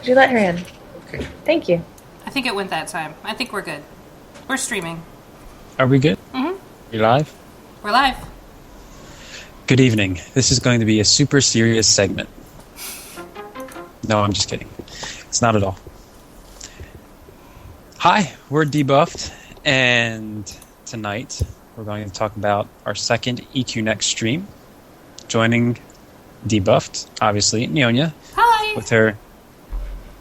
Could you let her in? Okay. Thank you. I think it went that time. I think we're good. We're streaming. Are we good? Mm-hmm. You live? We're live. Good evening. This is going to be a super serious segment. No, I'm just kidding. It's not at all. Hi, we're Debuffed, and tonight we're going to talk about our second EQ Next stream. Joining Debuffed, obviously, Nyonya. Hi. With her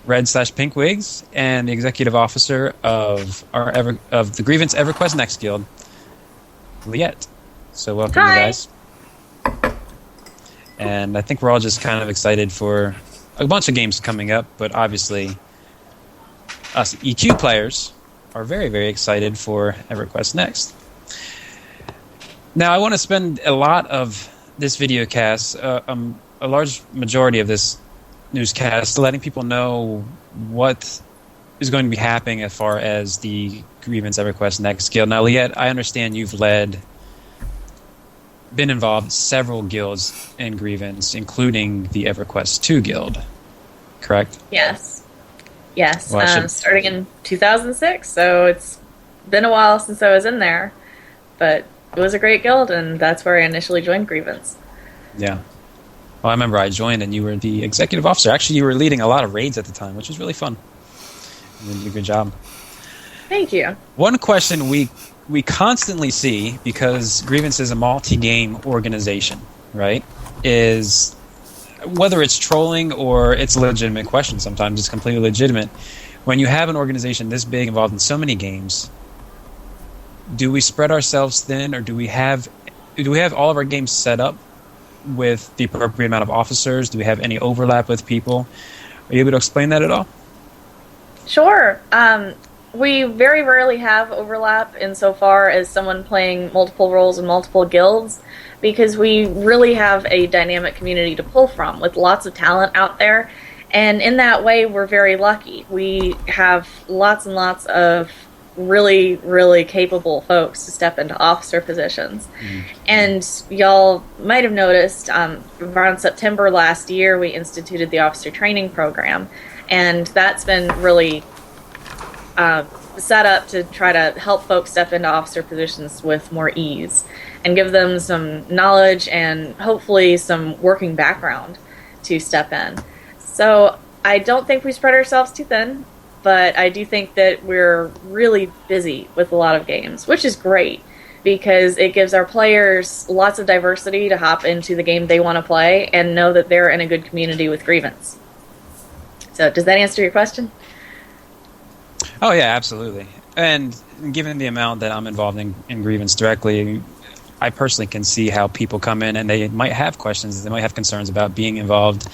red/pink wigs, and the executive officer of the Grievance EverQuest Next Guild, Liette. So welcome, Hi. you guys. And I think we're all just kind of excited for a bunch of games coming up, but obviously us EQ players are very, very excited for EverQuest Next. Now, I want to spend a lot of this video cast, a large majority of this newscast, letting people know what is going to be happening as far as the Grievance EverQuest Next Guild. Now, Liette, I understand you've been involved in several guilds in Grievance, including the EverQuest 2 guild, correct? Yes. Well, Starting in 2006, so it's been a while since I was in there, but it was a great guild, and that's where I initially joined Grievance. Yeah. Well, I remember I joined and you were the executive officer. Actually, you were leading a lot of raids at the time, which was really fun. You did a good job. Thank you. One question we constantly see, because Grievance is a multi-game organization, right, is whether it's trolling or it's a legitimate question. Sometimes it's completely legitimate. When you have an organization this big involved in so many games, do we spread ourselves thin, or do we have all of our games set up with the appropriate amount of officers? Do we have any overlap with people? Are you able to explain that at all? Sure. We very rarely have overlap insofar as someone playing multiple roles in multiple guilds, because we really have a dynamic community to pull from with lots of talent out there. And in that way, we're very lucky. We have lots and lots of really, really capable folks to step into officer positions. Mm-hmm. And y'all might have noticed around September last year, we instituted the officer training program. And that's been really set up to try to help folks step into officer positions with more ease and give them some knowledge and hopefully some working background to step in. So I don't think we spread ourselves too thin, but I do think that we're really busy with a lot of games, which is great because it gives our players lots of diversity to hop into the game they want to play and know that they're in a good community with Grievance. So does that answer your question? Oh, yeah, absolutely. And given the amount that I'm involved in Grievance directly, I personally can see how people come in and they might have questions, they might have concerns about being involved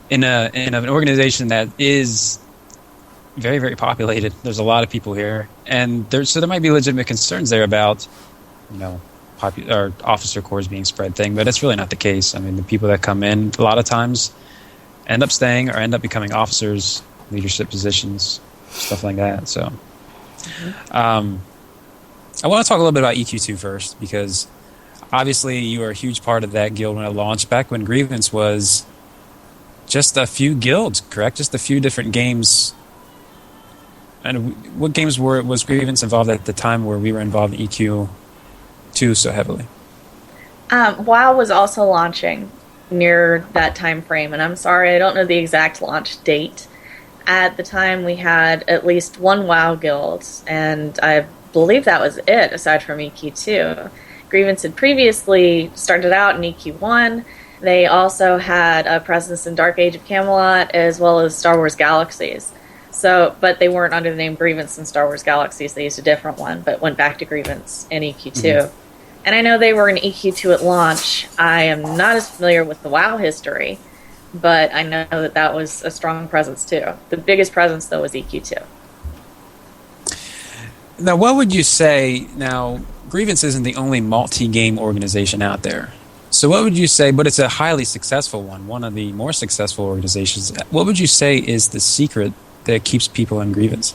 in an organization that is very, very populated. There's a lot of people here, and so there might be legitimate concerns there about, or officer corps being spread thing, but it's really not the case. I mean, the people that come in a lot of times end up staying or end up becoming officers, leadership positions, stuff like that. So, I want to talk a little bit about EQ2 first, because obviously you were a huge part of that guild when it launched, back when Grievance was just a few guilds, correct? Just a few different games. And what games was Grievance involved at the time where we were involved in EQ2 so heavily? WoW was also launching near that time frame, and I'm sorry, I don't know the exact launch date. At the time, we had at least one WoW guild, and I believe that was it, aside from EQ2. Grievance had previously started out in EQ1. They also had a presence in Dark Age of Camelot, as well as Star Wars Galaxies. But they weren't under the name Grievance in Star Wars Galaxies. They used a different one, but went back to Grievance in EQ2. Mm-hmm. And I know they were in EQ2 at launch. I am not as familiar with the WoW history, but I know that was a strong presence too. The biggest presence, though, was EQ2. Now, what would you say? Now, Grievance isn't the only multi-game organization out there. So what would you say, but it's a highly successful one of the more successful organizations. What would you say is the secret that keeps people in Grievance?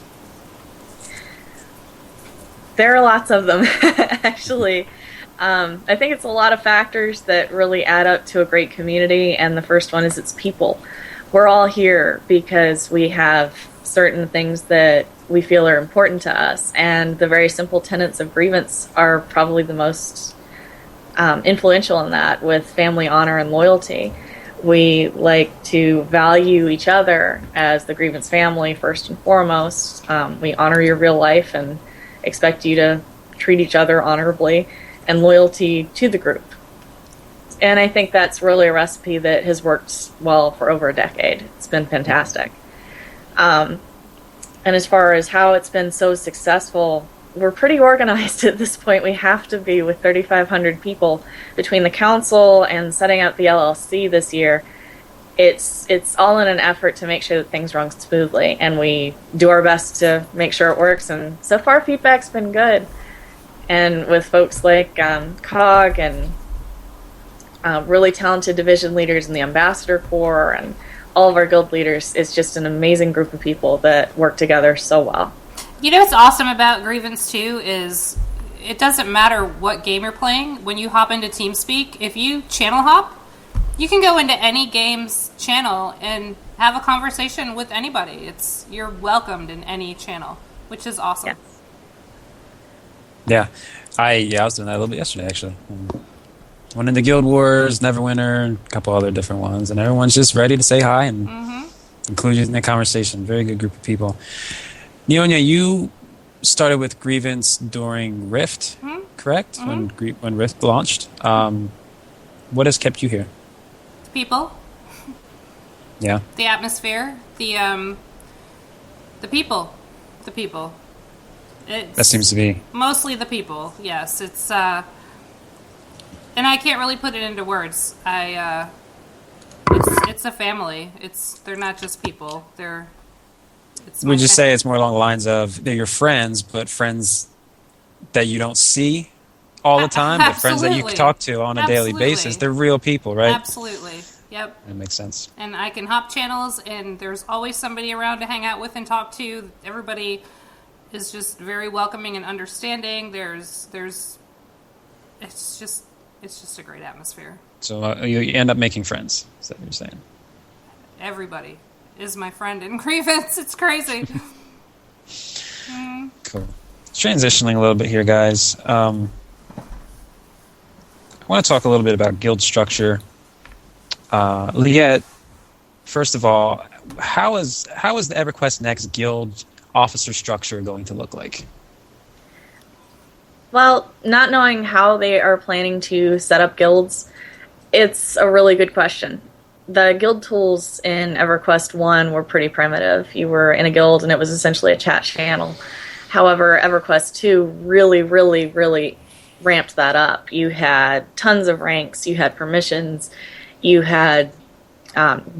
There are lots of them, actually. I think it's a lot of factors that really add up to a great community, and the first one is its people. we're all here because we have certain things that we feel are important to us, and the very simple tenets of Grievance are probably the most influential in that, with family, honor, and loyalty. We like to value each other as the Grievance family first and foremost. We honor your real life and expect you to treat each other honorably, and loyalty to the group. And I think that's really a recipe that has worked well for over a decade. It's been fantastic. And as far as how it's been so successful, we're pretty organized at this point. We have to be, with 3,500 people between the council and setting up the LLC this year. It's all in an effort to make sure that things run smoothly, and we do our best to make sure it works. And so far, feedback's been good. And with folks like COG and really talented division leaders in the Ambassador Corps and all of our guild leaders, it's just an amazing group of people that work together so well. You know what's awesome about Grievance too is it doesn't matter what game you're playing. When you hop into TeamSpeak, if you channel hop, you can go into any game's channel and have a conversation with anybody. You're welcomed in any channel, which is awesome. Yeah. I was doing that a little bit yesterday, actually. Went into Guild Wars, Neverwinter, a couple other different ones, and everyone's just ready to say hi and include you in the conversation. Very good group of people. Neonia, you started with Grievance during Rift, correct? When Rift launched. What has kept you here? People. Yeah. The atmosphere. The people. The people. That seems to be mostly the people. Yes, it's and I can't really put it into words. It's a family. They're not just people. We just say it's more along the lines of they're your friends, but friends that you don't see all the time, but friends that you talk to on a daily basis. They're real people, right? Absolutely. Yep. That makes sense. And I can hop channels, and there's always somebody around to hang out with and talk to. Everybody is just very welcoming and understanding. It's just a great atmosphere. So you end up making friends. Is that what you're saying? Everybody is my friend in Grievance. It's crazy. Cool. Transitioning a little bit here, guys. I want to talk a little bit about guild structure. Liette, first of all, how is the EverQuest Next guild officer structure going to look like? Well, not knowing how they are planning to set up guilds, it's a really good question. The guild tools in EverQuest 1 were pretty primitive. You were in a guild and it was essentially a chat channel. However, EverQuest 2 really, really, really ramped that up. You had tons of ranks, you had permissions, you had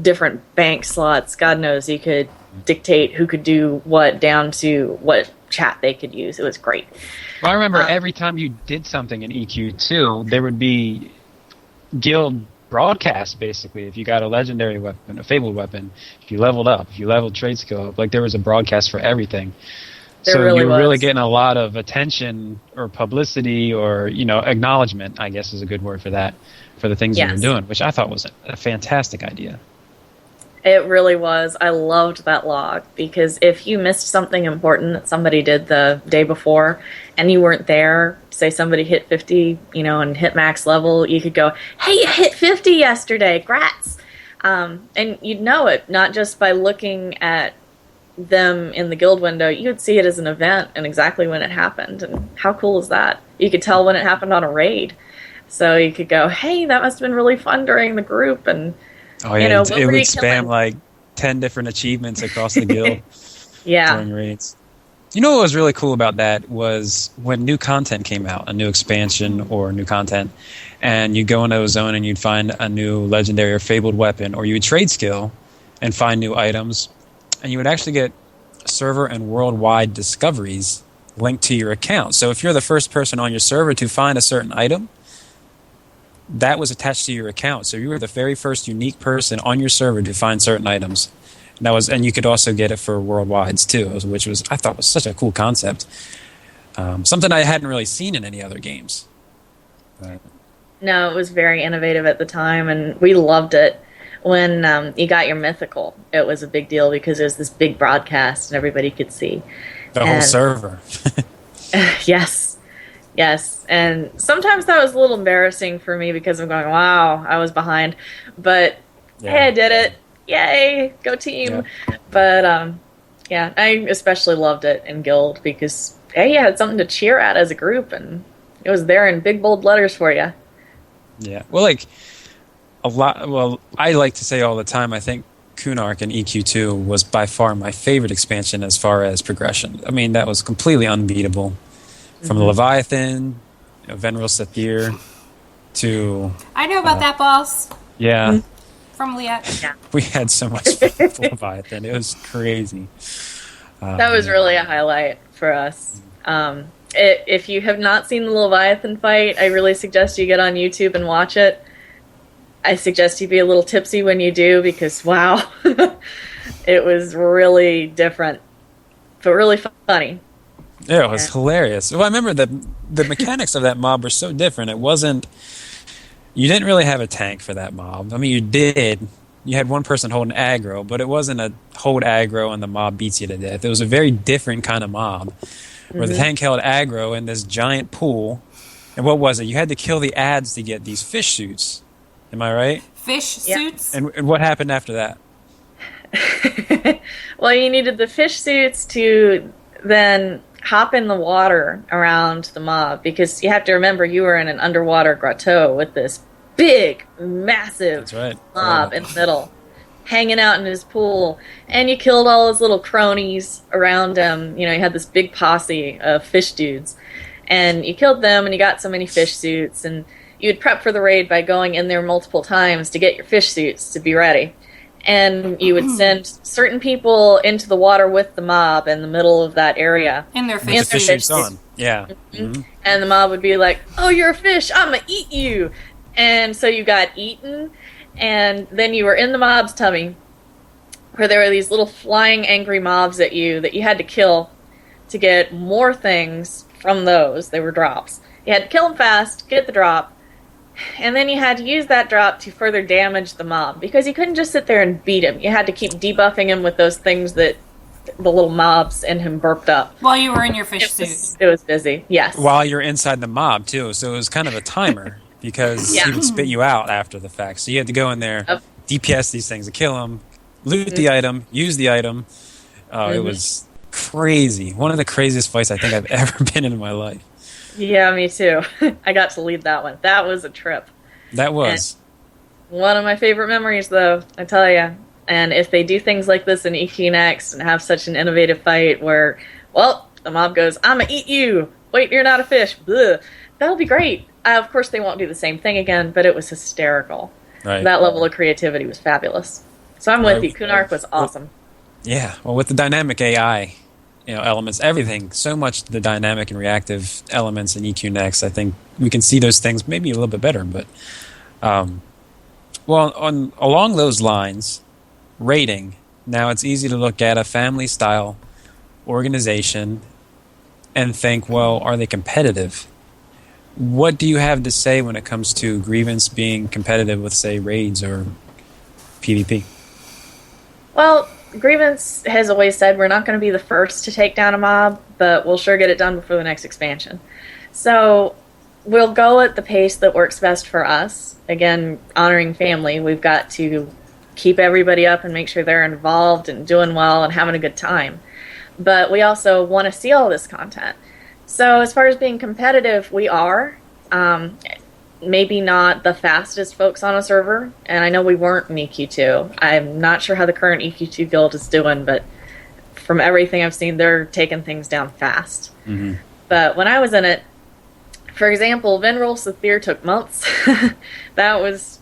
different bank slots. God knows, you could dictate who could do what down to what chat they could use. It was great. Well, I remember every time you did something in EQ2, there would be guild broadcast, basically. If you got a legendary weapon, a fabled weapon, if you leveled up, if you leveled trade skill up, like there was a broadcast for everything. There really you were was. really getting a lot of attention or publicity or, acknowledgement, I guess is a good word for that, for the things you were doing, which I thought was a fantastic idea. It really was. I loved that log, because if you missed something important that somebody did the day before and you weren't there, say somebody hit 50, and hit max level, you could go, hey, you hit 50 yesterday, grats. And you'd know it, not just by looking at them in the guild window. You would see it as an event and exactly when it happened. And how cool is that? You could tell when it happened on a raid. So you could go, hey, that must have been really fun during the group. And oh yeah, it would spam like 10 different achievements across the guild during raids. You know what was really cool about that was when new content came out, a new expansion or new content, and you'd go into a zone and you'd find a new legendary or fabled weapon, or you would trade skill and find new items, and you would actually get server and worldwide discoveries linked to your account. So if you're the first person on your server to find a certain item, that was attached to your account. So you were the very first unique person on your server to find certain items. And you could also get it for worldwides too, which I thought was such a cool concept. Something I hadn't really seen in any other games. No, it was very innovative at the time, and we loved it. when you got your mythical, it was a big deal because it was this big broadcast and everybody could see. The whole server. Yes. Yes. And sometimes that was a little embarrassing for me because I'm going, wow, I was behind. But hey, I did it. Yay, go team. Yeah. But yeah, I especially loved it in Guild because hey, you had something to cheer at as a group and it was there in big bold letters for you. Yeah. Well, like I like to say all the time, I think Kunark and EQ2 was by far my favorite expansion as far as progression. I mean, that was completely unbeatable. From the Leviathan, Venril Sathir, to... I know about that boss. Yeah. From Liat. Yeah. We had so much fun with Leviathan. It was crazy. That was really a highlight for us. If you have not seen the Leviathan fight, I really suggest you get on YouTube and watch it. I suggest you be a little tipsy when you do because, wow, it was really different, but really funny. Yeah, it was hilarious. Well, I remember the mechanics of that mob were so different. It wasn't... You didn't really have a tank for that mob. I mean, you did. You had one person holding aggro, but it wasn't a hold aggro and the mob beats you to death. It was a very different kind of mob where the tank held aggro in this giant pool. And what was it? You had to kill the ads to get these fish suits. Am I right? Fish suits? And what happened after that? Well, you needed the fish suits to then hop in the water around the mob because you have to remember you were in an underwater grotto with this big, massive mob in the middle, hanging out in his pool, and you killed all his little cronies around him. You know, you had this big posse of fish dudes, and you killed them, and you got so many fish suits, and you would prep for the raid by going in there multiple times to get your fish suits to be ready. And you would send certain people into the water with the mob in the middle of that area. In their fish suits on. Yeah. Mm-hmm. And the mob would be like, oh, you're a fish, I'm gonna eat you. And so you got eaten, and then you were in the mob's tummy, where there were these little flying angry mobs at you that you had to kill to get more things from those. They were drops. You had to kill them fast, get the drop, and then you had to use that drop to further damage the mob, because you couldn't just sit there and beat him. You had to keep debuffing him with those things that the little mobs in him burped up. While you were in your fish suit. It was busy, yes. While you're inside the mob, too, so it was kind of a timer, because he would spit you out after the fact. So you had to go in there, DPS these things to kill them, loot the item, use the item. It was crazy. One of the craziest fights I think I've ever been in my life. Yeah, me too. I got to lead that one. That was a trip. That was. And one of my favorite memories, though, I tell you. And if they do things like this in EQ Next and have such an innovative fight where, well, the mob goes, I'm going to eat you. Wait, you're not a fish. Bleh. That'll be great. Of course, they won't do the same thing again, but it was hysterical. Right. That level of creativity was fabulous. So I'm with you. Kunark was awesome. Yeah. Well, with the dynamic AI... elements, everything, so much the dynamic and reactive elements in EQ Next, I think we can see those things maybe a little bit better. But, along those lines, rating. Now, it's easy to look at a family-style organization and think, well, are they competitive? What do you have to say when it comes to Grievance being competitive with, say, raids or PvP? Well, Grievance has always said we're not going to be the first to take down a mob, but we'll sure get it done before the next expansion. So we'll go at the pace that works best for us. Again, honoring family, we've got to keep everybody up and make sure they're involved and doing well and having a good time. But we also want to see all this content. So as far as being competitive, we are. Maybe not the fastest folks on a server, and I know we weren't in EQ2. I'm not sure how the current EQ2 guild is doing, but from everything I've seen, they're taking things down fast. Mm-hmm. But when I was in it, for example, Venril Sathir took months. That was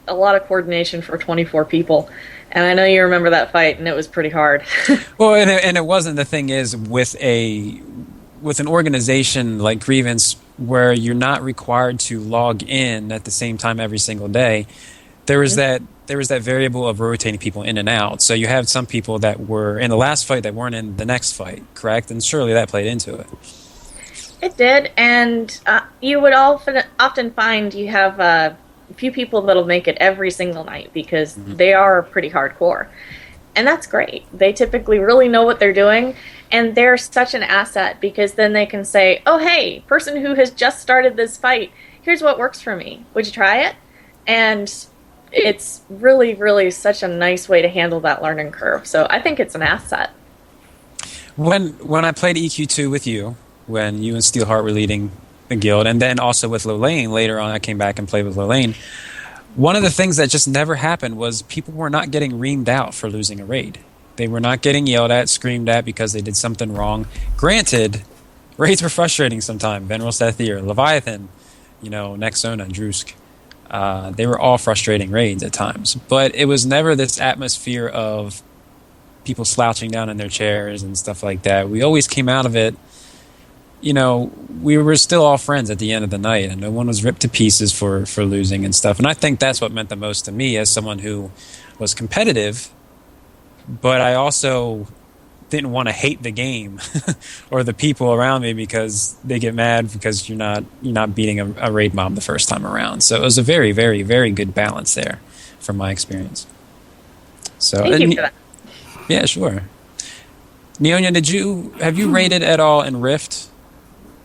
a lot of coordination for 24 people, and I know you remember that fight, and it was pretty hard. Well, and it wasn't. The thing is, with an organization like Grievance, where you're not required to log in at the same time every single day, there was that variable of rotating people in and out. So you have some people that were in the last fight that weren't in the next fight, correct? And surely that played into it. It did, and you would often find you have few people that'll make it every single night because they are pretty hardcore. And that's great. They typically really know what they're doing, and they're such an asset because then they can say, oh, hey, person who has just started this fight, here's what works for me. Would you try it? And it's really, really such a nice way to handle that learning curve. So I think it's an asset. When I played EQ2 with you, when you and Steelheart were leading the guild, and then also with Lolaine, later on I came back and played with Lolaine, one of the things that just never happened was people were not getting reamed out for losing a raid. They were not getting yelled at, screamed at because they did something wrong. Granted, raids were frustrating sometimes. Veneral Sethier, Leviathan, Nexona, Drusk. They were all frustrating raids at times. But it was never this atmosphere of people slouching down in their chairs and stuff like that. We always came out of it, we were still all friends at the end of the night, and no one was ripped to pieces for losing and stuff. And I think that's what meant the most to me as someone who was competitive, but I also didn't want to hate the game or the people around me because they get mad because you're not beating a raid mob the first time around. So it was a very, very, very good balance there from my experience. So Thank you for that. Yeah, sure. Neonia, have you raided at all in Rift?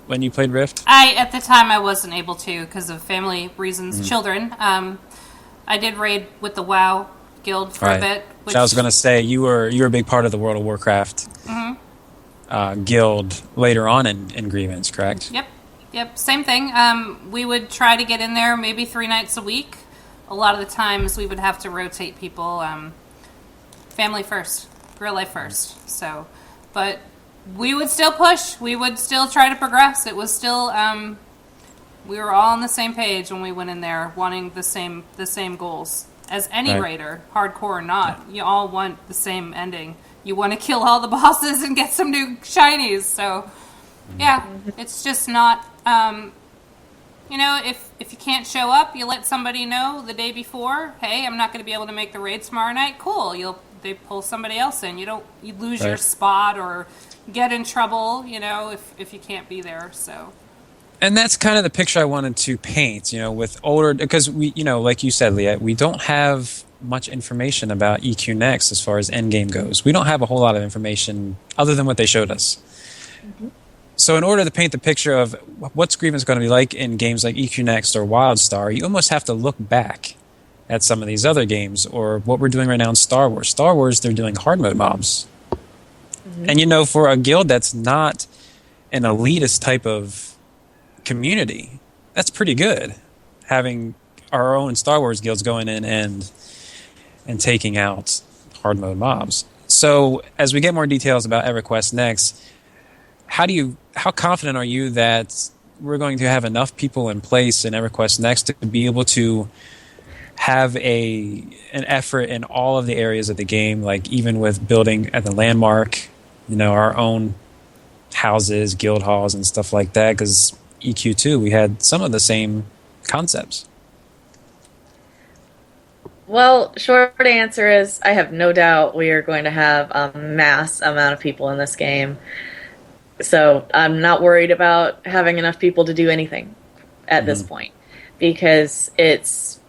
When you played Rift? At the time I wasn't able to because of family reasons, children. I did raid with the WoW guild for a bit. Which I was going to say, you were a big part of the World of Warcraft guild later on in Grievance, correct? Yep, same thing. We would try to get in there maybe 3 nights a week. A lot of the times we would have to rotate people. Family first, real life first. So, but we would still push. We would still try to progress. It was still, we were all on the same page when we went in there, wanting the same goals as any raider, hardcore or not. You all want the same ending. You want to kill all the bosses and get some new shinies. So, yeah, it's just not. If you can't show up, you let somebody know the day before. Hey, I'm not going to be able to make the raid tomorrow night. Cool. They pull somebody else in. You lose your spot or get in trouble, if you can't be there. So, and that's kind of the picture I wanted to paint, with older, because we, like you said, Leah, we don't have much information about EQ Next as far as endgame goes. We don't have a whole lot of information other than what they showed us. Mm-hmm. So in order to paint the picture of what's Grievance going to be like in games like EQ Next or WildStar, you almost have to look back at some of these other games, or what we're doing right now in Star Wars. Star Wars, they're doing hard mode mobs. Mm-hmm. And for a guild that's not an elitist type of community, that's pretty good. Having our own Star Wars guilds going in and taking out hard mode mobs. So as we get more details about EverQuest Next, how confident are you that we're going to have enough people in place in EverQuest Next to be able to have an effort in all of the areas of the game, like even with building at the landmark, our own houses, guild halls, and stuff like that? Because EQ2, we had some of the same concepts. Well, short answer is I have no doubt we are going to have a mass amount of people in this game. So I'm not worried about having enough people to do anything at this point, because it's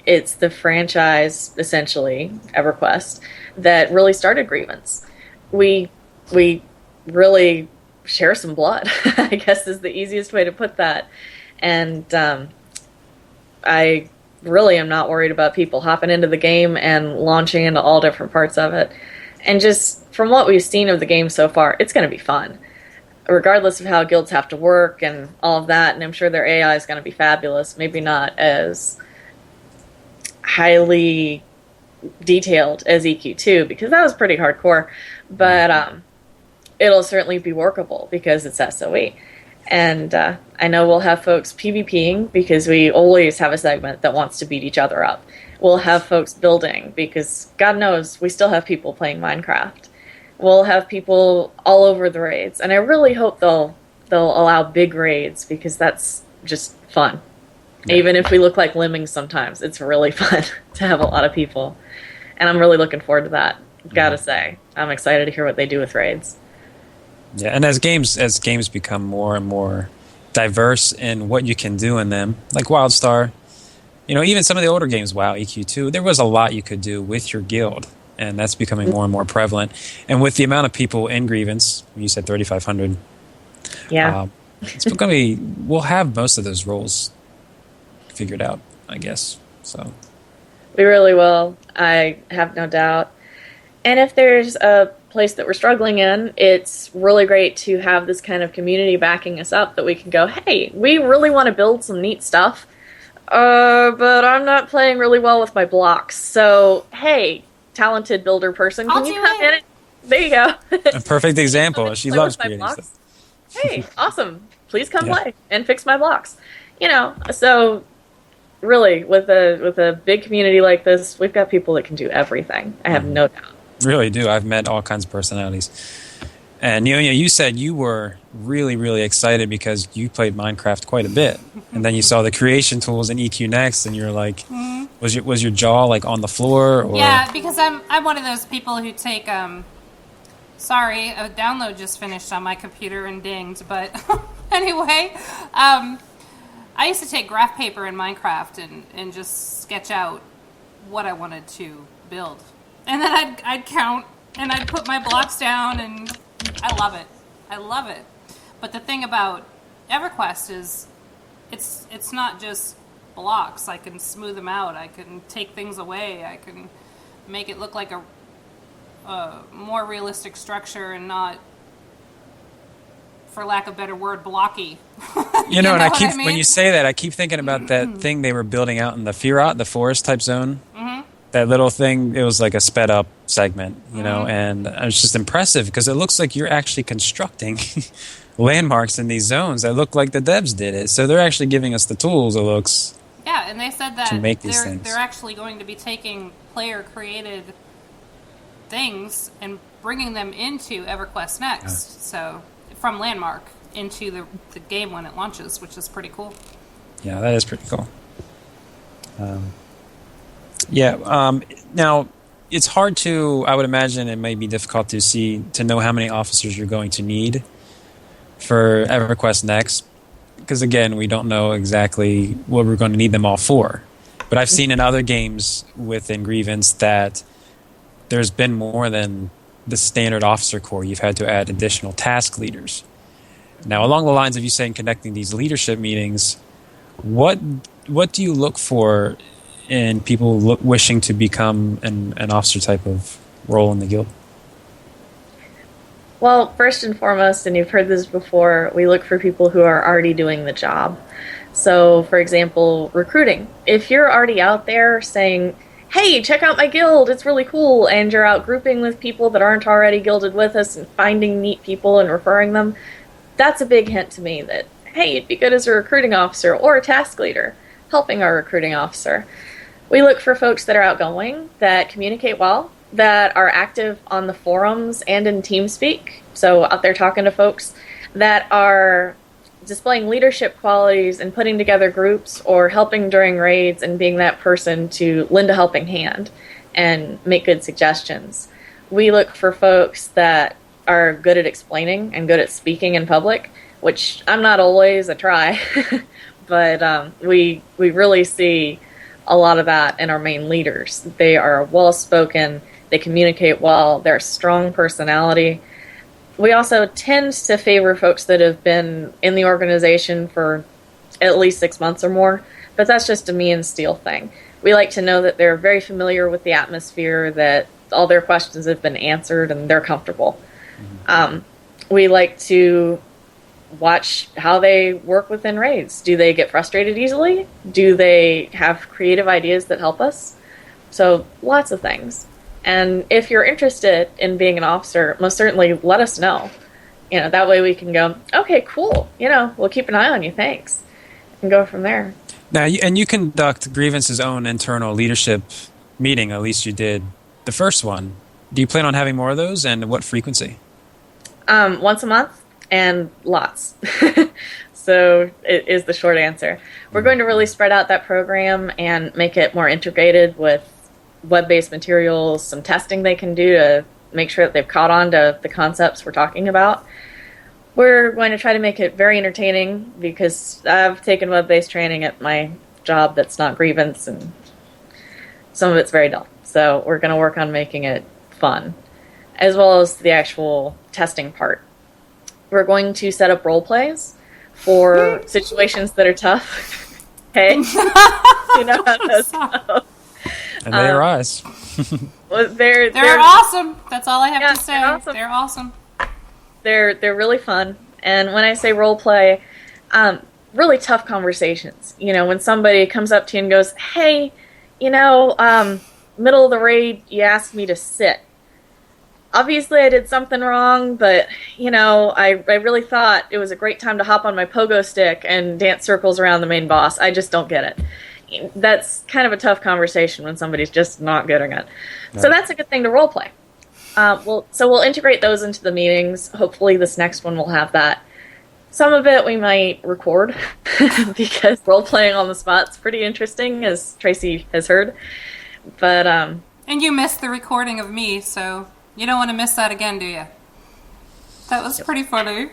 the franchise, essentially, EverQuest, that really started Grievance. We really share some blood, I guess is the easiest way to put that. And I really am not worried about people hopping into the game and launching into all different parts of it. And just from what we've seen of the game so far, it's going to be fun, regardless of how guilds have to work and all of that. And I'm sure their AI is going to be fabulous. Maybe not as highly detailed as EQ2, because that was pretty hardcore. But it'll certainly be workable because it's SOE. And I know we'll have folks PvPing because we always have a segment that wants to beat each other up. We'll have folks building because God knows we still have people playing Minecraft. We'll have people all over the raids. And I really hope they'll allow big raids because that's just fun. Yeah. Even if we look like lemmings sometimes, it's really fun to have a lot of people. And I'm really looking forward to that, gotta say. I'm excited to hear what they do with raids. Yeah, and as games become more and more diverse in what you can do in them, like WildStar, even some of the older games, WoW, EQ2, there was a lot you could do with your guild, and that's becoming more and more prevalent. And with the amount of people in Grievance, you said 3,500. Yeah. It's going to be, we'll have most of those roles figured out, I guess. So We really will. I have no doubt. And if there's a place that we're struggling in, it's really great to have this kind of community backing us up that we can go, hey, we really want to build some neat stuff, but I'm not playing really well with my blocks. So, hey, talented builder person, can you come in? There you go. A perfect example. She loves creating stuff. Hey, awesome. Please come play and fix my blocks. So really, with a big community like this, we've got people that can do everything. I have no doubt. Really do. I've met all kinds of personalities. And you said you were really, really excited because you played Minecraft quite a bit, and then you saw the creation tools in EQ Next, and you're like, was your jaw like on the floor? Or? Yeah, because I'm one of those people who take sorry, a download just finished on my computer and dinged, but anyway, I used to take graph paper in Minecraft and just sketch out what I wanted to build. And then I'd count, and I'd put my blocks down, and I love it. I love it. But the thing about EverQuest is it's not just blocks. I can smooth them out. I can take things away. I can make it look like a more realistic structure and not, for lack of a better word, blocky. And I mean? When you say that, I keep thinking about that thing they were building out in the Firot, the forest type zone. Mm-hmm. That little thing, it was like a sped up segment, and it was just impressive because it looks like you're actually constructing landmarks in these zones that look like the devs did it. So they're actually giving us the tools, it looks. Yeah, and they said that to make these things. They're actually going to be taking player created things and bringing them into EverQuest Next. So from Landmark into the game when it launches, which is pretty cool. Yeah, that is pretty cool. Now, it's hard to, I would imagine it may be difficult to know how many officers you're going to need for EverQuest Next, because again, we don't know exactly what we're going to need them all for. But I've seen in other games within Grievance that there's been more than the standard officer corps. You've had to add additional task leaders. Now, along the lines of you saying connecting these leadership meetings, what do you look for in people wishing to become an officer type of role in the guild? Well, first and foremost, and you've heard this before, we look for people who are already doing the job. So, for example, recruiting. If you're already out there saying, hey, check out my guild, it's really cool, and you're out grouping with people that aren't already guilded with us and finding neat people and referring them, that's a big hint to me that, hey, you'd be good as a recruiting officer or a task leader, helping our recruiting officer. We look for folks that are outgoing, that communicate well, that are active on the forums and in TeamSpeak, so out there talking to folks, that are displaying leadership qualities and putting together groups or helping during raids and being that person to lend a helping hand and make good suggestions. We look for folks that are good at explaining and good at speaking in public, which I'm not always, I try, but we really see a lot of that in our main leaders. They are well-spoken, they communicate well, they're a strong personality. We also tend to favor folks that have been in the organization for at least 6 months or more, but that's just a me and Steel thing. We like to know that they're very familiar with the atmosphere, that all their questions have been answered, and they're comfortable. We like to watch how they work within raids. Do they get frustrated easily? Do they have creative ideas that help us? So lots of things. And if you're interested in being an officer, most certainly let us know. That way we can go, okay, cool. We'll keep an eye on you. Thanks. And go from there. Now, you conduct Grievance's own internal leadership meeting. At least you did the first one. Do you plan on having more of those, and what frequency? Once a month. And lots. So it is the short answer. We're going to really spread out that program and make it more integrated with web-based materials, some testing they can do to make sure that they've caught on to the concepts we're talking about. We're going to try to make it very entertaining because I've taken web-based training at my job that's not Grievance, and some of it's very dull. So we're going to work on making it fun, as well as the actual testing part. We're going to set up role plays for situations that are tough. Hey, you know how those go. And they arise. Well, they're awesome. That's all I have to say. They're awesome. They're really fun. And when I say role play, really tough conversations. You know, when somebody comes up to you and goes, "Hey, you know, middle of the raid, you asked me to sit. Obviously, I did something wrong, but, you know, I really thought it was a great time to hop on my pogo stick and dance circles around the main boss. I just don't get it." That's kind of a tough conversation when somebody's just not getting it. Right. So that's a good thing to roleplay. We'll integrate those into the meetings. Hopefully this next one will have that. Some of it we might record because role-playing on the spot's pretty interesting, as Tracy has heard. But and you missed the recording of me, so you don't want to miss that again, do you? That was pretty funny.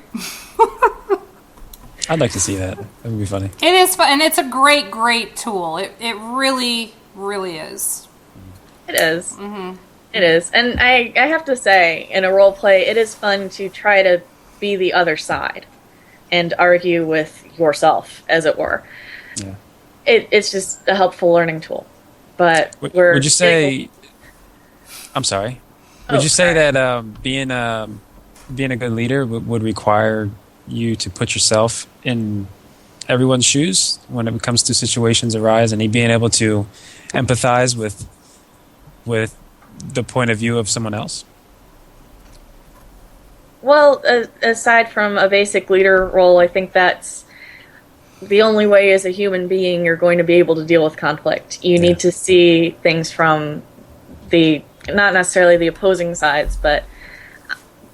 I'd like to see that. That would be funny. It is fun, and it's a great, great tool. It really, really is. It is. Mm-hmm. It is. And I have to say, in a role play, it is fun to try to be the other side and argue with yourself, as it were. Yeah. It's just a helpful learning tool. But would you say... I'm sorry. Would you say that being a good leader would require you to put yourself in everyone's shoes when it comes to situations arise, and being able to empathize with the point of view of someone else? Well, aside from a basic leader role, I think that's the only way as a human being you're going to be able to deal with conflict. You need to see things from not necessarily the opposing sides, but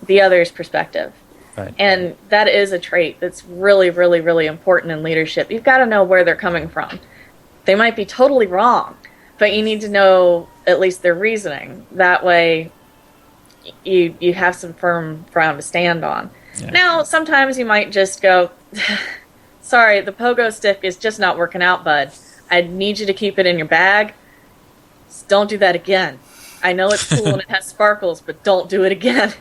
the other's perspective. Right. And that is a trait that's really, really, really important in leadership. You've got to know where they're coming from. They might be totally wrong, but you need to know at least their reasoning. That way you have some firm ground to stand on. Yeah. Now, sometimes you might just go, "Sorry, the pogo stick is just not working out, bud. I need you to keep it in your bag. Don't do that again. I know it's cool and it has sparkles, but don't do it again."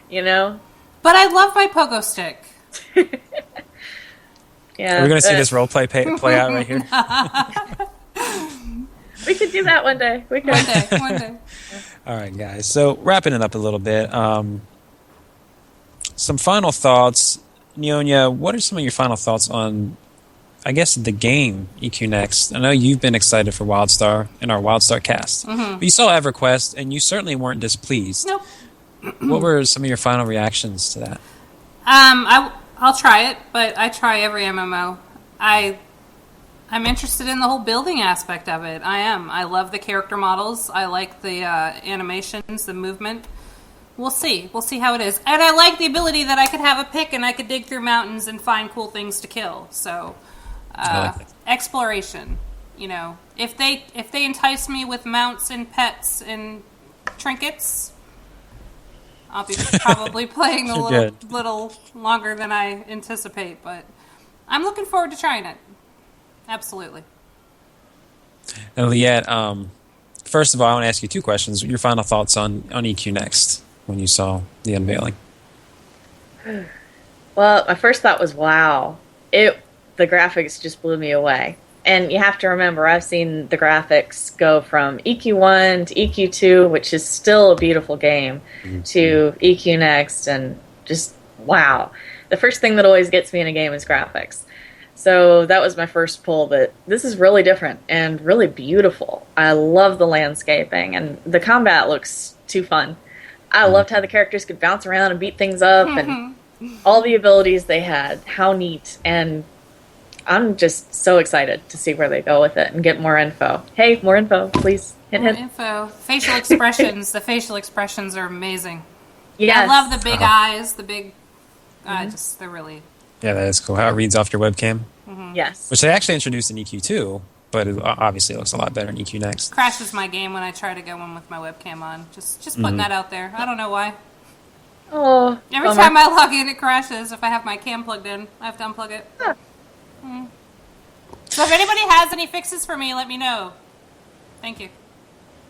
You know? But I love my pogo stick. Yeah. We're going to see this role play out right here. We could do that one day. We could. One day. All right, guys. So wrapping it up a little bit, some final thoughts. Nyonya, what are some of your final thoughts on, I guess, the game EQ Next? I know you've been excited for WildStar in our WildStar cast. Mm-hmm. But you saw EverQuest, and you certainly weren't displeased. Nope. What were some of your final reactions to that? I'll try it, but I try every MMO. I'm interested in the whole building aspect of it. I am. I love the character models. I like the animations, the movement. We'll see. We'll see how it is. And I like the ability that I could have a pick and I could dig through mountains and find cool things to kill. So, exploration. You know, if they entice me with mounts and pets and trinkets, I'll be probably playing a little longer than I anticipate. But I'm looking forward to trying it. Absolutely. And Liette, first of all, I want to ask you two questions. Your final thoughts on EQ Next when you saw the unveiling? Well, my first thought was, wow. The graphics just blew me away. And you have to remember, I've seen the graphics go from EQ1 to EQ2, which is still a beautiful game, to EQ Next, and just, wow. The first thing that always gets me in a game is graphics. So that was my first pull, that this is really different and really beautiful. I love the landscaping, and the combat looks too fun. I loved how the characters could bounce around and beat things up, and all the abilities they had. How neat. And I'm just so excited to see where they go with it and get more info. Hey, more info, please. Hint, more hint. Info. Facial expressions. The facial expressions are amazing. Yes. I love the big eyes, the big... they're really... Yeah, that is cool. How it reads off your webcam. Mm-hmm. Yes. Which they actually introduced in EQ2, but it obviously looks a lot better in EQ Next. Crashes my game when I try to go in with my webcam on. Just putting that out there. I don't know why. Oh, Every time I log in, it crashes. If I have my cam plugged in, I have to unplug it. So if anybody has any fixes for me, let me know. Thank you.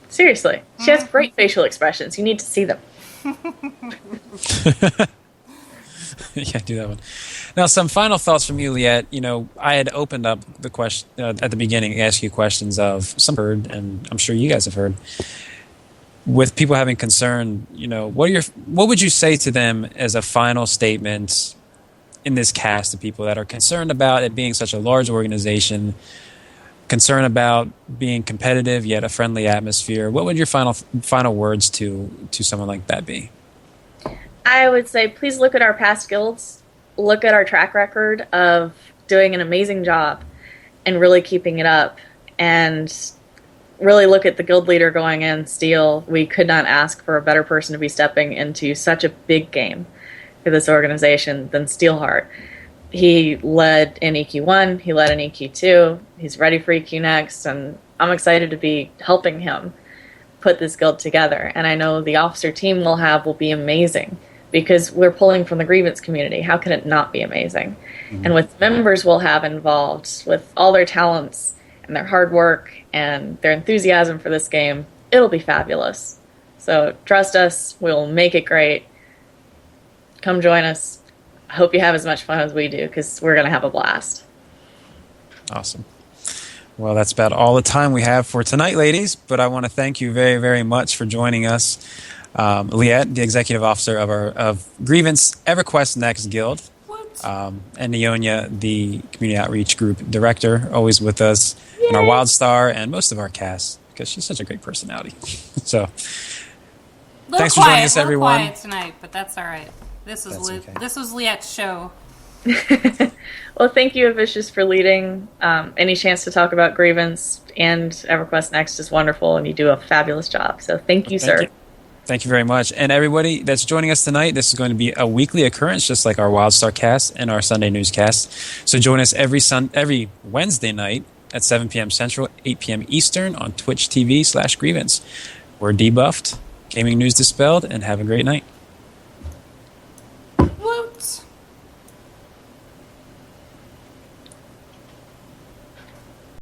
Seriously, she has great facial expressions. You need to see them. Yeah, do that one. Now, some final thoughts from you, Liette. I had opened up the question at the beginning to ask you questions of some heard, and I'm sure you guys have heard, with people having concern. What would you say to them as a final statement in this cast of people that are concerned about it being such a large organization, concerned about being competitive yet a friendly atmosphere? What would your final words to someone like that be? I would say, please look at our past guilds, look at our track record of doing an amazing job and really keeping it up, and really look at the guild leader going in, Steel. We could not ask for a better person to be stepping into such a big game for this organization than Steelheart. He led in EQ1, he led in EQ2, he's ready for EQ next, and I'm excited to be helping him put this guild together. And I know the officer team we'll have will be amazing, because we're pulling from the Grievance community. How can it not be amazing? Mm-hmm. And with members we'll have involved, with all their talents and their hard work and their enthusiasm for this game, it'll be fabulous. So trust us, we'll make it great. Come join us. I hope you have as much fun as we do, because we're going to have a blast. Awesome. Well, that's about all the time we have for tonight, ladies, but I want to thank you very, very much for joining us. Liette, the executive officer of Grievance EverQuest Next Guild, and Neonia, the community outreach group director, always with us, Yay! And our WildStar and most of our cast, because she's such a great personality. So, thanks for joining us, everyone. Quiet tonight, but that's all right. This was Liette's show. Well, thank you, Avicious, for leading. Any chance to talk about Grievance and EverQuest Next is wonderful, and you do a fabulous job. So thank you, sir. Thank you very much. And everybody that's joining us tonight, this is going to be a weekly occurrence, just like our WildStar cast and our Sunday Newscast. So join us every Wednesday night at 7 p.m. Central, 8 p.m. Eastern on Twitch TV/Grievance. We're Debuffed, Gaming News Dispelled, and have a great night. Woot!